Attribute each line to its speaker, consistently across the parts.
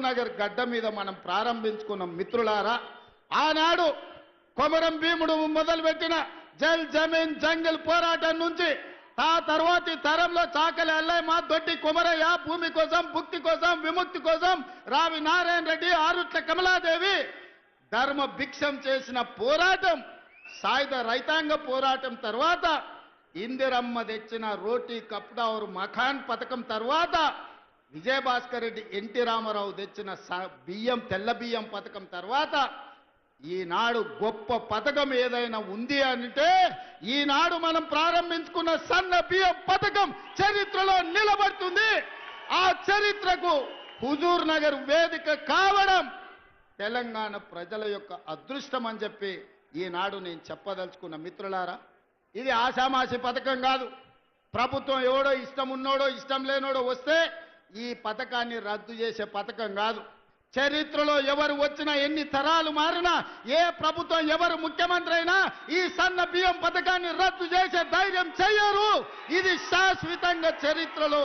Speaker 1: నగర్ గడ్డ మీద మనం ప్రారంభించుకున్న మిత్రులారా, ఆనాడు కొమరం భీముడు మొదలుపెట్టిన జల్ జమీన్ జంగల్ పోరాటం నుంచి ఆ తర్వాతి తరంలో చాకలి అల్లయ్య దొడ్డి కొమరయ్య భూమి కోసం, భుక్తి కోసం, విముక్తి కోసం రావి నారాయణ రెడ్డి, ఆరుట్ల కమలాదేవి ధర్మ భిక్షం చేసిన పోరాటం, సాయుధ రైతాంగ పోరాటం తర్వాత ఇందిరమ్మ తెచ్చిన రోటీ కప్డా और మఖాన్ పథకం తర్వాత విజయభాస్కర్ రెడ్డి, ఎన్టీ రామారావు తెచ్చిన బియ్యం తెల్ల బియ్యం పథకం తర్వాత ఈనాడు గొప్ప పథకం ఏదైనా ఉంది అంటే ఈనాడు మనం ప్రారంభించుకున్న సన్న బియ్యం పథకం చరిత్రలో నిలబడుతుంది. ఆ చరిత్రకు హుజూర్ నగర్ వేదిక కావడం తెలంగాణ ప్రజల యొక్క అదృష్టం అని చెప్పి ఈనాడు నేను చెప్పదలుచుకున్న మిత్రులారా, ఇది ఆషామాషి పథకం కాదు. ప్రభుత్వం ఎవడో ఇష్టం ఉన్నోడో ఇష్టం లేనోడో వస్తే ఈ పథకాన్ని రద్దు చేసే పథకం కాదు. చరిత్రలో ఎవరు వచ్చినా, ఎన్ని తరాలు మారినా, ఏ ప్రభుత్వం ఎవరు ముఖ్యమంత్రి అయినా ఈ సన్న బియ్యం పథకాన్ని రద్దు చేసే ధైర్యం చెయ్యరు. ఇది శాశ్వతంగా చరిత్రలో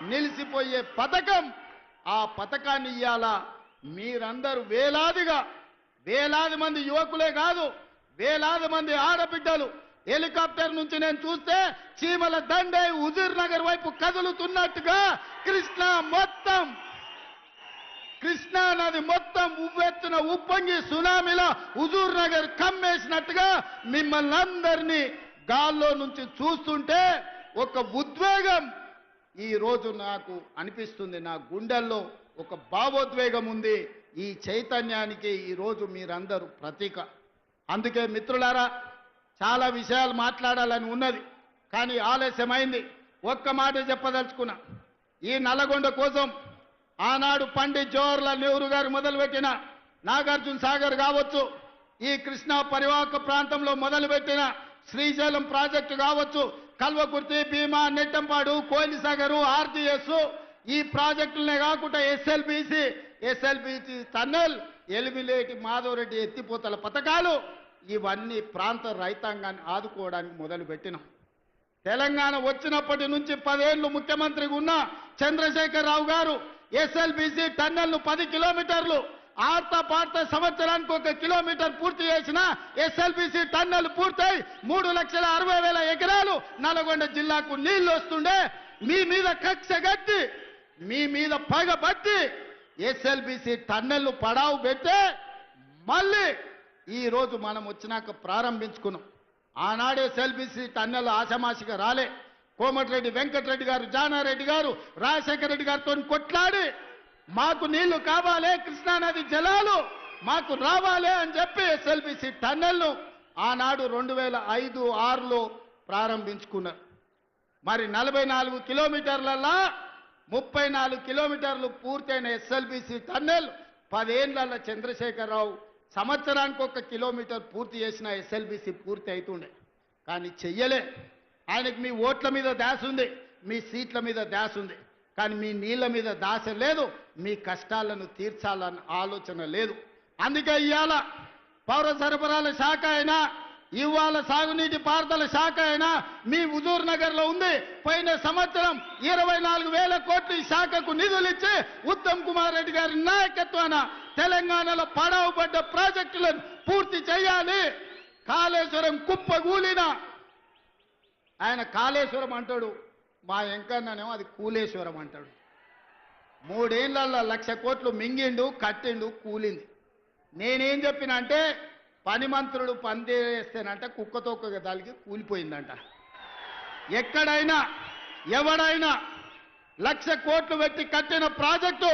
Speaker 1: నిలిచిపోయే పథకం. ఆ పథకాన్ని ఇయ్యాల మీరందరూ వేలాది మంది యువకులే కాదు, వేలాది మంది ఆడబిడ్డలు హెలికాప్టర్ నుంచి నేను చూస్తే చీమల దండే హుజూర్ నగర్ వైపు కదులుతున్నట్టుగా కృష్ణా నది మొత్తం ఉవ్వెత్తున ఉప్పొంగి సునామీలో హుజూర్ నగర్ కమ్మేసినట్టుగా మిమ్మల్ని అందరినీ గాల్లో నుంచి చూస్తుంటే ఒక ఉద్వేగం ఈ రోజు నాకు అనిపిస్తుంది. నా గుండెల్లో ఒక భావోద్వేగం ఉంది. ఈ చైతన్యానికి ఈ రోజు మీరందరూ ప్రతీక. అందుకే మిత్రులారా, చాలా విషయాలు మాట్లాడాలని ఉన్నది, కానీ ఆలస్యమైంది. ఒక్క మాట చెప్పదలుచుకున్నా. ఈ నల్లగొండ కోసం ఆనాడు పండిత్ జవహర్లాల్ నెహ్రూ గారు మొదలుపెట్టిన నాగార్జున సాగర్ కావచ్చు, ఈ కృష్ణా పరివాహక ప్రాంతంలో మొదలుపెట్టిన శ్రీశైలం ప్రాజెక్టు కావచ్చు, కల్వకుర్తి, భీమా, నెట్టంపాడు, కోయిలసాగరు, ఆర్జీఎస్, ఈ ప్రాజెక్టులనే కాకుండా ఎస్ఎల్బిసి టన్నెల్, ఎలిమిలేటి మాధవరెడ్డి ఎత్తిపోతల పథకాలు, ఇవన్నీ ప్రాంత రైతాంగాన్ని ఆదుకోవడానికి మొదలుపెట్టినాం. తెలంగాణ వచ్చినప్పటి నుంచి 10 ఏళ్లు ముఖ్యమంత్రిగా ఉన్న చంద్రశేఖరరావు గారు ఎస్ఎల్బిసి టన్నెల్ను 10 కిలోమీటర్లు ఆర్తా పార్తా సంవత్సరానికి 1 కిలోమీటర్ పూర్తి చేసిన ఎస్ఎల్బిసి టన్నెల్ పూర్తయి 3,60,000 ఎకరాలు నల్గొండ జిల్లాకు నీళ్లు వస్తుండే మీ మీద కక్ష గట్టి, మీ మీద పగబట్టి ఎస్ఎల్బిసి టన్నెల్ను పడావు పెట్టే మళ్ళీ ఈ రోజు మనం వచ్చినాక ప్రారంభించుకున్నాం. ఆనాడు ఎస్ఎల్బిసి టన్నెల్ ఆషమాషిగా రాలే. కోమటిరెడ్డి వెంకటరెడ్డి గారు, జానారెడ్డి గారు, రాజశేఖర రెడ్డి గారితో కొట్లాడి మాకు నీళ్లు కావాలి, కృష్ణానది జలాలు మాకు రావాలి అని చెప్పి ఎస్ఎల్బిసి టన్నెల్ను ఆనాడు 2005-6లో ప్రారంభించుకున్నారు. మరి 44 కిలోమీటర్లలో 34 కిలోమీటర్లు పూర్తయిన ఎస్ఎల్బిసి టన్నెల్ 10 ఏళ్లలో చంద్రశేఖరరావు సంవత్సరానికి 1 కిలోమీటర్ పూర్తి చేసిన ఎస్ఎల్బిసి పూర్తి అవుతుండే, కానీ చెయ్యలే. ఆయనకి మీ ఓట్ల మీద దాస ఉంది, మీ సీట్ల మీద దాస ఉంది, కానీ మీ నీళ్ల మీద దాస లేదు, మీ కష్టాలను తీర్చాలన్న ఆలోచన లేదు. అందుకే ఇవాళ పౌర సరఫరాల శాఖ అయినా, ఇవాళ సాగునీటి పారుదల శాఖ అయినా మీ హుజూర్ నగర్లో ఉంది. పోయిన సంవత్సరం 24,000 కోట్లు ఈ శాఖకు నిధులు ఇచ్చి ఉత్తమ్ కుమార్ రెడ్డి గారి నాయకత్వాన తెలంగాణలో పడవబడ్డ ప్రాజెక్టులను పూర్తి చేయాలి. కాళేశ్వరం కుప్పగూలిన ఆయన కాళేశ్వరం అంటాడు, మా వెంకన్ననేమో అది కూలేశ్వరం అంటాడు. 3 ఏళ్లలో 1,00,000 కోట్లు మింగిండు, కట్టిండు, కూలింది. నేనేం చెప్పినా అంటే పని మంత్రుడు పందేస్తేనంట కుక్కతోక దానికి కూలిపోయిందంట. ఎక్కడైనా ఎవడైనా 1,00,000 కోట్లు పెట్టి కట్టిన ప్రాజెక్టు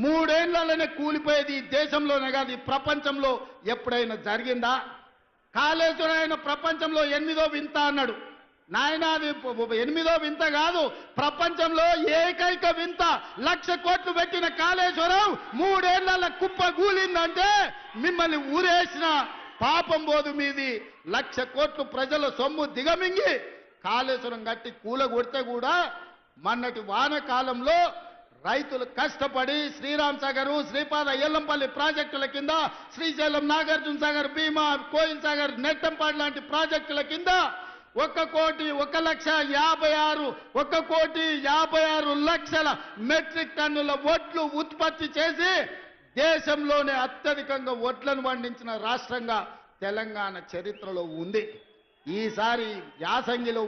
Speaker 1: 3 ఏళ్లలోనే కూలిపోయేది. ఈ దేశంలోనే కాదు, ఈ ప్రపంచంలో ఎప్పుడైనా జరిగిందా? కాళేశ్వరం అయిన ప్రపంచంలో 8వ వింత అన్నాడు. నాయన అది 8వ వింత కాదు, ప్రపంచంలో ఏకైక వింత. 1,00,000 కోట్లు పెట్టిన కాళేశ్వరం 3 ఏళ్ల కుప్ప కూలిందంటే మిమ్మల్ని ఊరేసిన పాపం పోదు మీది. 1,00,000 కోట్లు ప్రజల సొమ్ము దిగమింగి కాళేశ్వరం కట్టి కూలగొడితే కూడా మొన్నటి వానకాలంలో రైతులు కష్టపడి శ్రీరామ్ సాగర్, శ్రీపాద ఎల్లంపల్లి ప్రాజెక్టుల కింద, శ్రీశైలం, నాగార్జున సాగర్, భీమా, కోయిల్ సాగర్, నెట్టంపాడు లాంటి ప్రాజెక్టుల కింద 1,56,56 1,56,00,000 మెట్రిక్ టన్నుల వడ్లు ఉత్పత్తి చేసి దేశంలోనే అత్యధికంగా వడ్లను పండించిన రాష్ట్రంగా తెలంగాణ చరిత్రలో ఉంది. ఈసారి యాసంగిలో